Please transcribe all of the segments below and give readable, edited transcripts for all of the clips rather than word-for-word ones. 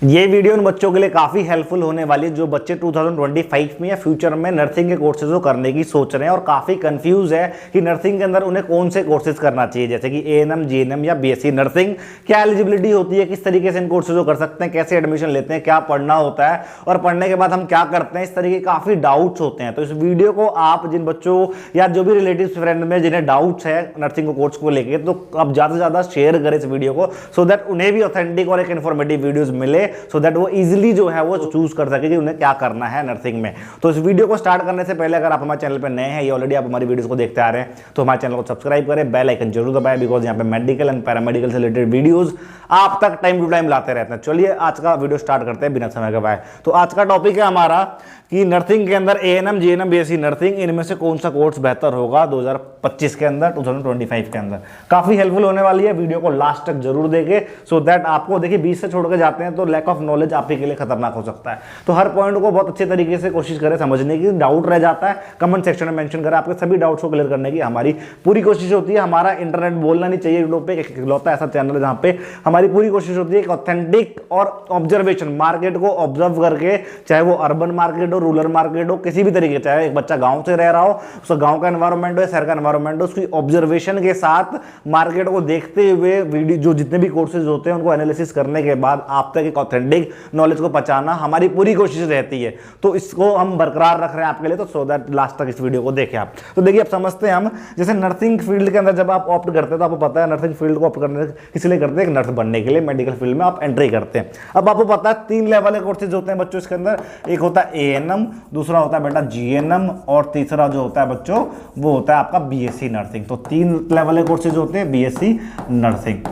ये वीडियो उन बच्चों के लिए काफ़ी हेल्पफुल होने वाली है जो बच्चे 2025 में या फ्यूचर में नर्सिंग के कोर्सेज को करने की सोच रहे हैं और काफ़ी कंफ्यूज है कि नर्सिंग के अंदर उन्हें कौन से कोर्सेज करना चाहिए, जैसे कि एएनएम, जीएनएम या बीएससी नर्सिंग। क्या एलिजिबिलिटी होती है, किस तरीके से इन कोर्सेज को कर सकते हैं, कैसे एडमिशन लेते हैं, क्या पढ़ना होता है और पढ़ने के बाद हम क्या करते हैं, इस तरीके के काफ़ी डाउट्स होते हैं। तो इस वीडियो को आप जिन बच्चों या जो भी रिलेटिव फ्रेंड में जिन्हें डाउट्स है नर्सिंग को कोर्स को लेके, तो आप ज़्यादा से ज़्यादा शेयर करें इस वीडियो को, सो दैट उन्हें भी ऑथेंटिक और एक इन्फॉर्मेटिव वीडियोज मिले, सो दैट वो इजीली जो है वो चूज कर सके कि उन्हें क्या करना है नर्सिंग में। तो इस वीडियो को स्टार्ट करने से पहले अगर आप हमारे चैनल पर नए हैं, ये ऑलरेडी आप हमारी वीडियोस को देखते आ रहे हैं, तो हमारे चैनल को सब्सक्राइब करें, बेल आइकन जरूर दबाएं, बिकॉज यहाँ पे मेडिकल एंड पैरामेडिकल से रिलेटेड वीडियोस आप तक टाइम टू टाइम लाते रहते हैं। चलिए आज का वीडियो स्टार्ट करते हैं बिना समय गवाए। तो आज का टॉपिक है हमारा कि नर्सिंग के अंदर एएनएम, जीएनएम, बीएससी नर्सिंग, इनमें से कौन सा कोर्स बेहतर होगा 2025 के अंदर, 2025 के अंदर। काफी हेल्पफुल होने वाली है, वीडियो को लास्ट तक जरूर देखें, सो दैट आपको देखिए बीच से छोड़ के जाते हैं तो लैक ऑफ नॉलेज आपके लिए खतरनाक हो सकता है। तो हर पॉइंट को बहुत अच्छे तरीके से कोशिश करें समझने की, डाउट रह जाता है कमेंट सेक्शन में मेंशन करें, आपके सभी डाउट्स को क्लियर करने की हमारी पूरी कोशिश होती है। हमारा इंटरनेट बोलना नहीं चाहिए यूट्यूब पे, इकलौता ऐसा चैनल है जहां पे हमारी पूरी कोशिश होती है ऑथेंटिक और ऑब्जर्वेशन, मार्केट को ऑब्जर्व करके, चाहे वो अर्बन मार्केट हो, रूरल मार्केट हो, किसी भी तरीके, चाहे एक बच्चा गांव से रह रहा हो, उसका गांव का एनवायरनमेंट हो, शहर का एनवायरनमेंट हो, उसकी ऑब्जर्वेशन के साथ मार्केट को देखते हुए वीडियो जो जितने भी कोर्सेज होते हैं उनको एनालिसिस करने के बाद आप तक एक ऑथेंटिक नॉलेज को पहुंचाना हमारी पूरी कोशिश रहती है। तो इसको हम बरकरार रख रहे हैं आपके लिए, तो सो दैट लास्ट तक इस वीडियो को देखें आप। तो देखिए अब समझते हैं हम, जैसे नर्सिंग फील्ड के अंदर जब आप ऑप्ट करते हैं तो आपको पता है नर्सिंग फील्ड को ऑप्ट करने किस लिए करते हैं, एक नर्स बनने के लिए मेडिकल फील्ड में आप एंट्री करते हैं। अब आपको पता है 3 लेवल के कोर्सेज होते हैं बच्चों इसके अंदर, एक होता है एएनएम, दूसरा होता है बेटा जीएनएम और तीसरा जो होता है बच्चों वो होता है आपका बीएससी नर्सिंग। तो 3 लेवल के कोर्सेज होते हैं बीएससी नर्सिंग।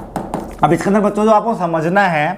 अब इसके अंदर बच्चों जो आपको समझना है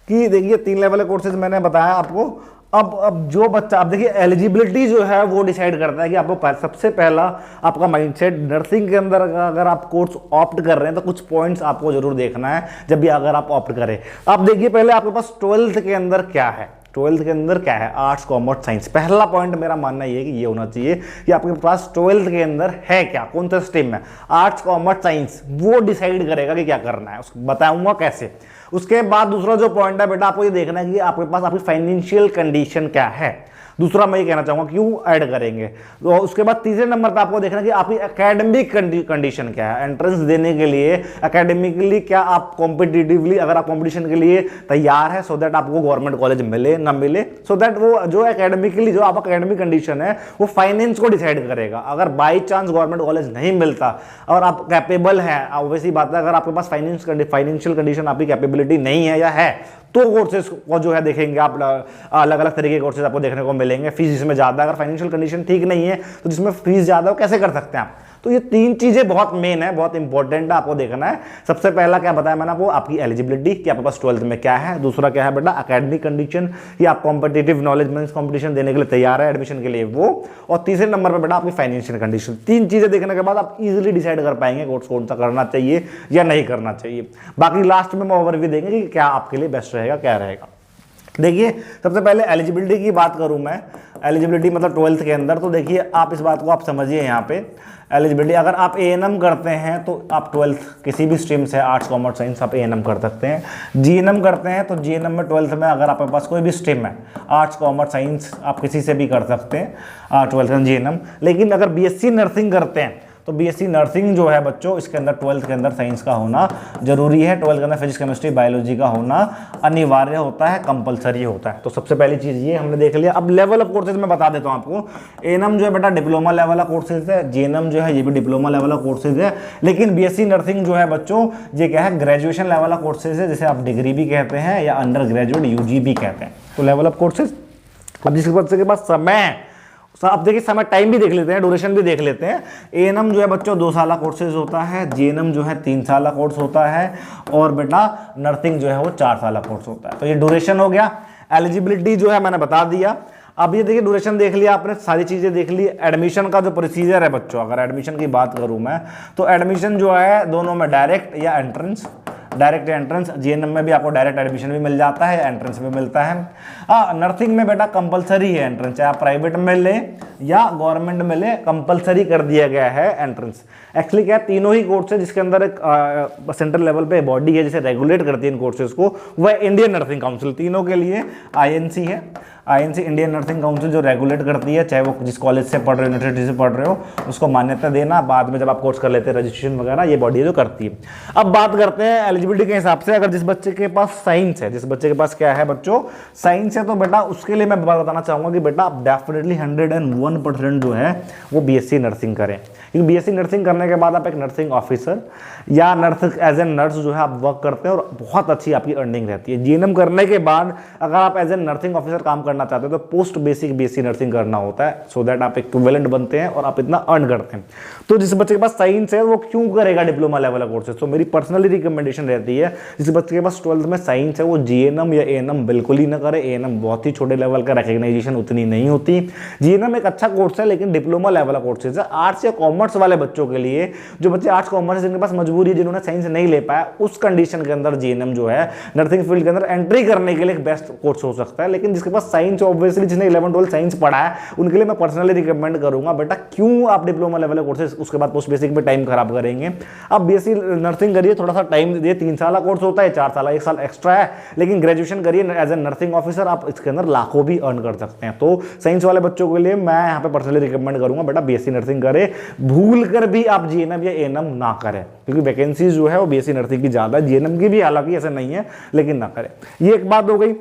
कि देखिए 3 लेवल के कोर्सेज मैंने बताया आपको। अब जो बच्चा, अब देखिए एलिजिबिलिटी जो है वो डिसाइड करता है कि आपको सबसे पहला आपका माइंडसेट नर्सिंग के अंदर अगर आप कोर्स ऑप्ट कर रहे हैं तो कुछ पॉइंट्स आपको जरूर देखना है जब भी अगर आप ऑप्ट करें। अब देखिए पहले आपके पास 12th के अंदर क्या है, 12th के अंदर क्या है, आर्ट्स, कॉमर्स, साइंस। पहला पॉइंट मेरा मानना ये है कि ये होना चाहिए कि आपके पास 12th के अंदर है क्या, कौन सा स्ट्रीम है, आर्ट्स, कॉमर्स, साइंस, वो डिसाइड करेगा कि क्या करना है, उसको बताऊंगा कैसे। उसके बाद दूसरा जो पॉइंट है बेटा आपको ये देखना है कि आपके पास आपकी फाइनेंशियल कंडीशन क्या है। दूसरा मैं ये कहना चाहूंगा क्यों ऐड करेंगे। तो उसके बाद तीसरे नंबर पे आपको देखना कि आपकी एकेडमिक कंडीशन क्या है, एंट्रेंस देने के लिए एकेडमिकली क्या आप कॉम्पिटिटिवली अगर आप कॉम्पिटिशन के लिए तैयार है, सो दैट आपको गवर्नमेंट कॉलेज मिले ना मिले, सो दैट वो जो एकेडमिकली जो आपका एकेडमिक कंडीशन है वो फाइनेंस को डिसाइड करेगा। अगर बाई चांस गवर्नमेंट कॉलेज नहीं मिलता और आप कैपेबल है, वैसी बात है, अगर आपके पास फाइनेंशियल कंडीशन आपकी कैपेबिलिटी नहीं है या है तो कोर्सेज को जो है देखेंगे आप, अलग अलग तरीके के कोर्सेज आपको देखने को मिलेंगे। फीस जिसमें ज्यादा, अगर फाइनेंशियल कंडीशन ठीक नहीं है तो जिसमें फीस ज्यादा हो कैसे कर सकते हैं आप। तो ये 3 चीजें बहुत मेन है, बहुत इंपॉर्टेंट है, आपको देखना है। सबसे पहला क्या बताया मैंने आपको, आपकी एलिजिबिलिटी कि आपके पास 12th में क्या है। दूसरा क्या है बेटा एकेडमिक कंडीशन कि आप कॉम्पिटिटिव नॉलेज मींस कॉम्पिटिशन देने के लिए तैयार है एडमिशन के लिए वो। और तीसरे नंबर पर बेटा आपकी फाइनेंशियल कंडीशन। 3 चीजें देखने के बाद आप इजीली डिसाइड कर पाएंगे कोर्स कौन सा करना चाहिए या नहीं करना चाहिए। बाकी लास्ट में हम ओवरव्यू देंगे कि क्या आपके लिए बेस्ट रहेगा, क्या रहेगा। देखिए सबसे पहले एलिजिबिलिटी की बात करूं मैं, एलिजिबिलिटी मतलब 12th के अंदर। तो देखिए आप इस बात को आप समझिए, यहाँ पे एलिजिबिलिटी अगर आप एएनएम करते हैं तो आप 12th किसी भी स्ट्रीम से, आर्ट्स, कॉमर्स, साइंस, आप एएनएम कर सकते हैं। जीएनएम करते हैं तो जीएनएम में 12th में अगर आपके पास कोई भी स्ट्रीम है, आर्ट्स, कॉमर्स, साइंस, आप किसी से भी कर सकते हैं 12th में जीएनएम। लेकिन अगर बीएससी नर्सिंग करते हैं तो बीएससी नर्सिंग जो है बच्चों इसके अंदर 12th के अंदर साइंस का होना जरूरी है, 12th के अंदर फिजिक्स, केमिस्ट्री, बायोलॉजी का होना अनिवार्य होता है, कंपलसरी होता है। तो सबसे पहली चीज ये हमने देख लिया। अब लेवल ऑफ कोर्सेज मैं बता देता हूं आपको। एएनएम जो है बेटा डिप्लोमा लेवल का कोर्सेज है, जीएनएम जो है ये भी डिप्लोमा लेवल का कोर्सेज है। लेकिन बीएससी नर्सिंग जो है बच्चों ये क्या है, ग्रेजुएशन लेवल का कोर्सेज है, जिसे आप डिग्री भी कहते हैं या अंडर ग्रेजुएट यूजी भी कहते हैं। तो लेवल ऑफ कोर्सेज। अब जिसके बच्चे के पास समय, आप देखिए समय, टाइम भी देख लेते हैं, ड्यूरेशन भी देख लेते हैं। एएनएम जो है बच्चों 2 साल कोर्सेज होता है, जीएनएम जो है 3 साल कोर्स होता है और बेटा नर्सिंग जो है वो 4 साल कोर्स होता है। तो ये ड्यूरेशन हो गया। एलिजिबिलिटी जो है मैंने बता दिया। अब ये देखिए ड्यूरेशन देख लिया आपने, सारी चीजें देख ली। एडमिशन का जो प्रोसीजर है बच्चों, अगर एडमिशन की बात करूं मैं तो एडमिशन जो है दोनों में डायरेक्ट या एंट्रेंस, डायरेक्ट एंट्रेंस, जीएनएम में भी आपको डायरेक्ट एडमिशन भी मिल जाता है, एंट्रेंस भी मिलता है। नर्सिंग में बेटा कंपलसरी है एंट्रेंस, चाहे आप प्राइवेट में ले या गवर्नमेंट में ले, कंपलसरी कर दिया गया है एंट्रेंस। एक्चुअली क्या है, तीनों ही कोर्स है जिसके अंदर एक सेंट्रल लेवल पे बॉडी है जिसे रेगुलेट करती है इन कोर्सेज को, वह इंडियन नर्सिंग काउंसिल। तीनों के लिए आईएनसी है, आईएनसी इंडियन नर्सिंग काउंसिल जो रेगुलेट करती है, चाहे वो जिस कॉलेज से पढ़ रहे हो, यूनिवर्सिटी से पढ़ रहे हो, उसको मान्यता देना, बाद में जब आप कोर्स कर लेते हैं रजिस्ट्रेशन वगैरह, ये बॉडी जो करती है। अब बात करते हैं एलिजिबिलिटी के हिसाब से। अगर जिस बच्चे के पास साइंस है, जिस बच्चे के पास क्या है बच्चों, साइंस है, तो बेटा उसके लिए मैं बताना चाहूंगा कि बेटा आप डेफिनेटली 101% जो है वो बीएससी नर्सिंग करें, क्योंकि बीएससी नर्सिंग करने के बाद आप एक नर्सिंग ऑफिसर या नर्स एज ए नर्स जो है आप वर्क करते हैं और बहुत अच्छी आपकी अर्निंग रहती है। जीएनएम करने के बाद अगर आप एज ए नर्सिंग ऑफिसर काम करना चाहते हो तो पोस्ट बेसिक बीएससी नर्सिंग करना होता है, सो दैट आप इक्विवेलेंट बनते हैं और आप इतना अर्न करते हैं। तो जिस बच्चे के पास साइंस है वो क्यों करेगा डिप्लोमा लेवल का कोर्सेज? तो मेरी पर्सनली रिकमेंडेशन रहती है जिस बच्चे के पास 12th में साइंस है वो जीएनएम या एएनएम बिल्कुल ही ना करे। एएनएम बहुत ही छोटे लेवल का, रिकग्नाइजेशन उतनी नहीं होती। जीएनएम एक अच्छा कोर्स है लेकिन डिप्लोमा लेवल का कोर्सेज है। आर्ट्स या कॉमर्स वाले बच्चों के लिए, जो बच्चे आर्ट्स कॉमर्स जिनके पास मजबूरी है, जिन्होंने साइंस नहीं ले पाया, उस कंडीशन के अंदर जीएनएम जो है नर्सिंग फील्ड के अंदर एंट्री करने के लिए एक बेस्ट कोर्स हो सकता है। लेकिन जिसके पास साइंस, ऑब्वियसली जिसने 11-12 साइंस पढ़ा है, उनके लिए मैं पर्सनली रिकमेंड करूंगा बेटा क्यों आप डिप्लोमा लेवल कोर्सेज उसके बाद पोस्ट बेसिक में टाइम खराब करेंगे। आप बीएससी नर्सिंग करिए, थोड़ा सा टाइम दीजिए, 3 साल का कोर्स होता है, 4 साल 1 साल एक्स्ट्रा है, लेकिन ग्रेजुएशन करिए एज ए नर्सिंग ऑफिसर, आप इसके अंदर लाखों भी अर्न कर सकते हैं। तो साइंस वाले बच्चों के लिए मैं यहाँ पे पर्सनली रिकमेंड करूंगा बेटा बीएससी नर्सिंग करे, भूल कर भी आप जीएनएम या एएनएम ना करें, क्योंकि वैकेंसीज जो है वो बीएससी नर्सिंग की ज्यादा है, जीएनएम की भी हालांकि ऐसा नहीं है, लेकिन ना करें। ये एक बात हो गई।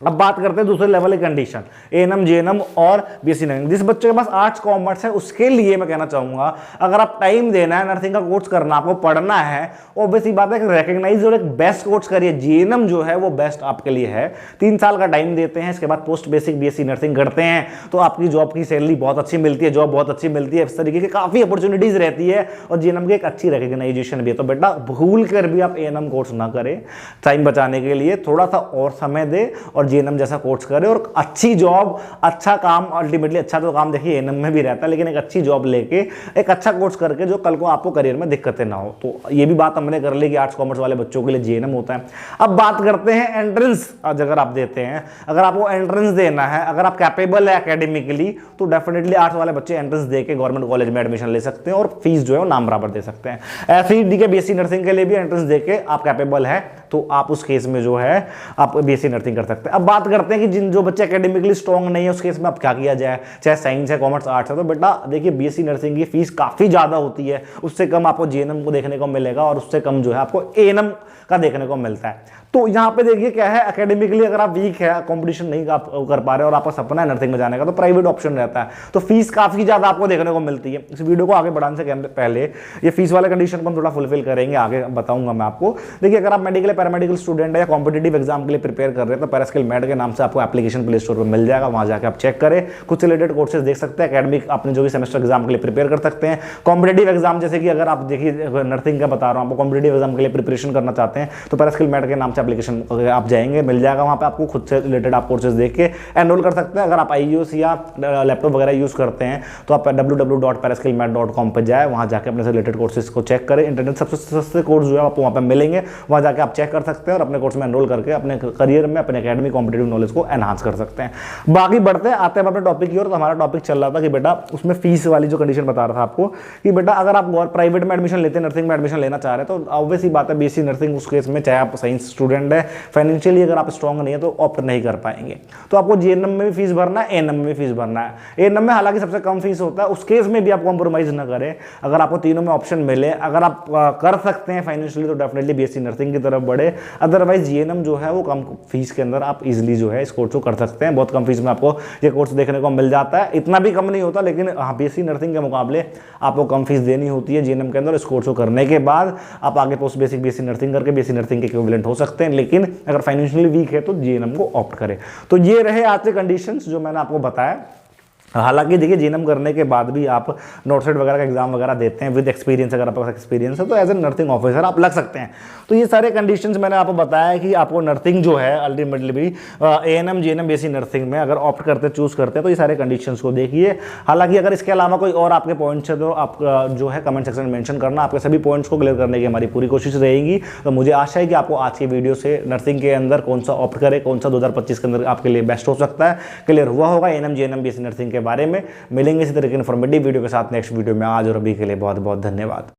अब बात करते हैं दूसरे लेवल की कंडीशन, एएनएम, जीएनएम और बीएससी नर्सिंग। जिस बच्चे के पास आर्ट्स कॉमर्स है उसके लिए मैं कहना चाहूंगा, अगर आप टाइम देना है, नर्सिंग का कोर्स करना, आपको पढ़ना है, ऑब्वियसली बात है कि रिकग्नाइज और एक बेस्ट कोर्स करिए। जीएनएम जो है वो बेस्ट आपके लिए है। 3 साल का टाइम देते हैं, इसके बाद पोस्ट बेसिक बीएससी नर्सिंग करते हैं तो आपकी जॉब की सैलरी बहुत अच्छी मिलती है, जॉब बहुत अच्छी मिलती है, इस तरीके की काफी अपॉर्चुनिटीज रहती है और जीएनएम की एक अच्छी रिकग्नाइजेशन भी है। तो बेटा भूल कर भी आप एएनएम कोर्स ना करें, टाइम बचाने के लिए थोड़ा सा और समय दे और जीएनएम जैसा कोर्स करे और अच्छी जॉब, अच्छा काम, अल्टीमेटली अच्छा तो काम देखिए एएनएम में भी रहता है, लेकिन एक अच्छी जॉब लेके एक अच्छा कोर्स करके जो कल को आपको करियर में दिक्कतें ना हो। तो ये भी बात हमने कर ली कि आर्ट्स कॉमर्स वाले बच्चों के लिए जीएनएम होता है। अब बात करते हैं एंट्रेंस। अगर आप देते हैं, अगर आपको एंट्रेंस देना है, अगर आप कैपेबल है एकेडमिकली, तो डेफिनेटली आर्ट्स वाले बच्चे एंट्रेंस देके गवर्नमेंट कॉलेज में एडमिशन ले सकते हैं और फीस जो है वो नाम बराबर दे सकते हैं। ऐसे ही डी के बीएससी नर्सिंग के लिए भी एंट्रेंस देके आप कैपेबल है तो आप उस केस में जो है आप बीएससी नर्सिंग कर सकते हैं। अब बात करते हैं कि जो बच्चे एकेडमिकली स्ट्रांग नहीं है उस केस में अब क्या किया जाए, चाहे साइंस है, कॉमर्स, आर्ट्स है। तो बेटा देखिए बीएससी नर्सिंग की फीस काफी ज्यादा होती है, उससे कम आपको जीएनएम को देखने को मिलेगा और उससे कम जो है आपको एएनएम का देखने को मिलता है। तो यहाँ पे देखिए क्या है, एकेडमिकली अगर आप वीक है, कंपटीशन नहीं आप कर पा रहे और आपका सपना है नर्सिंग में जाने का, तो प्राइवेट ऑप्शन रहता है, तो फीस काफी ज्यादा आपको देखने को मिलती है। इस वीडियो को आगे बढ़ाने से पहले ये फीस वाले कंडीशन को हम थोड़ा फुलफिल करेंगे, आगे बताऊंगा मैं आपको। देखिए अगर आप मेडिकल पैरामेडिकल स्टूडेंट है या कॉम्पिटेटिव एग्जाम के लिए प्रिपेयर कर रहे हैं तो पैरास्किल मेड के नाम से आपको एप्लीकेशन प्ले स्टोर पर मिल जाएगा, वहां जाकर आप चेक करें, खुद से रिलेटेड कोर्सेज देख सकते हैं, एकेडमिक अपने जो भी सेमेस्टर एग्जाम के लिए प्रिपेयर कर सकते हैं। कॉम्पिटेटिव एग्जाम जैसे कि अगर आप देखिए नर्सिंग का बता रहा हूँ, आपको कॉम्पिटेटिव एग्जाम के लिए प्रिपरेशन करना चाहते हैं तो पैरास्किल मेड के नाम से एप्लीकेशन आप जाएंगे, मिल जाएगा, वहां पे आपको खुद से रिलेटेड आप कोर्सेज देख के एनरोल कर सकते हैं। अगर आप आईईओएस या लैपटॉप वगैरह यूज करते हैं तो आप www.paraskillmat.com पे जाए, वहां जाके अपने से रिलेटेड कोर्सेज को चेक करें। इंटरनेट सबसे सस्ते कोर्स जो है आपको वहां पे मिलेंगे, वहां जाके आप चेक कर सकते हैं और अपने कोर्स में एनरोल करके अपने करियर में अपने एकेडमिक कॉम्पिटेटिव नॉलेज को एनहांस कर सकते हैं। बाकी बढ़ते आते हैं अपने टॉपिक की ओर। तो हमारा टॉपिक चल रहा था कि बेटा उसमें फीस वाली जो कंडीशन बता रहा था आपको कि बेटा अगर आप प्राइवेट में एडमिशन लेते हैं, नर्सिंग में एडमिशन लेना चाह रहे हैं, तो ऑब्वियस ही बात है बीएससी नर्सिंग उस केस में, चाहे आप साइंस स्टूडेंट है, फाइनेंशियली अगर आप स्ट्रांग नहीं है तो ऑप्ट नहीं कर पाएंगे। तो आपको जीएनएम में भी फीस भरना है, एएनएम में भी फीस भरना है। एएनएम में हालांकि सबसे कम फीस होता है, उस केस में भी आप कॉम्प्रोमाइज ना करें। अगर आपको तीनों में ऑप्शन मिले, अगर आप कर सकते हैं फाइनेंशियली, तो डेफिनेटली बीएससी नर्सिंग की तरफ बढ़े। अदरवाइज जीएनएम जो है वो कम फीस के अंदर आप इजीली जो है इस कोर्स को कर सकते हैं। बहुत कम फीस में आपको ये कोर्स देखने को मिल जाता है, इतना भी कम नहीं होता, लेकिन हाँ बीएससी नर्सिंग के मुकाबले आपको कम फीस देनी होती है जीएनएम के अंदर। इस कोर्स को करने के बाद आप आगे पोस्ट बेसिक बीएससी नर्सिंग करके बीएससी नर्सिंग के इक्विवेलेंट हो सकते हैं, लेकिन अगर फाइनेंशियली वीक है तो जीएनएम को ऑप्ट करें। तो ये रहे आज के कंडीशंस जो मैंने आपको बताया। हालांकि देखिए जीएनएम करने के बाद भी आप नोट सेट वगैरह का एग्जाम वगैरह देते हैं विद एक्सपीरियंस, अगर आपके पास एक्सपीरियंस है तो एज ए नर्सिंग ऑफिसर आप लग सकते हैं। तो ये सारे कंडीशंस मैंने आपको बताया कि आपको नर्सिंग जो है अल्टीमेटली भी एएनएम जीएनएम बेसिक नर्सिंग में अगर ऑप्ट करते चूज करते हैं तो ये सारे कंडीशंस को देखिए। हालांकि अगर इसके अलावा कोई और आपके पॉइंट्स है तो आप जो है कमेंट सेक्शन में मेंशन करना, आपके सभी पॉइंट्स को क्लियर करने की हमारी पूरी कोशिश रहेगी। तो मुझे आशा है कि आपको आज की वीडियो से नर्सिंग के अंदर कौन सा ऑप्ट करे, कौन सा 2025 के अंदर आपके लिए बेस्ट हो सकता है, क्लियर हुआ होगा एएनएम जीएनएम बेसिक नर्सिंग के बारे में। मिलेंगे इसी तरह के इन्फॉर्मेटिव वीडियो के साथ नेक्स्ट वीडियो में। आज और अभी के लिए बहुत बहुत धन्यवाद।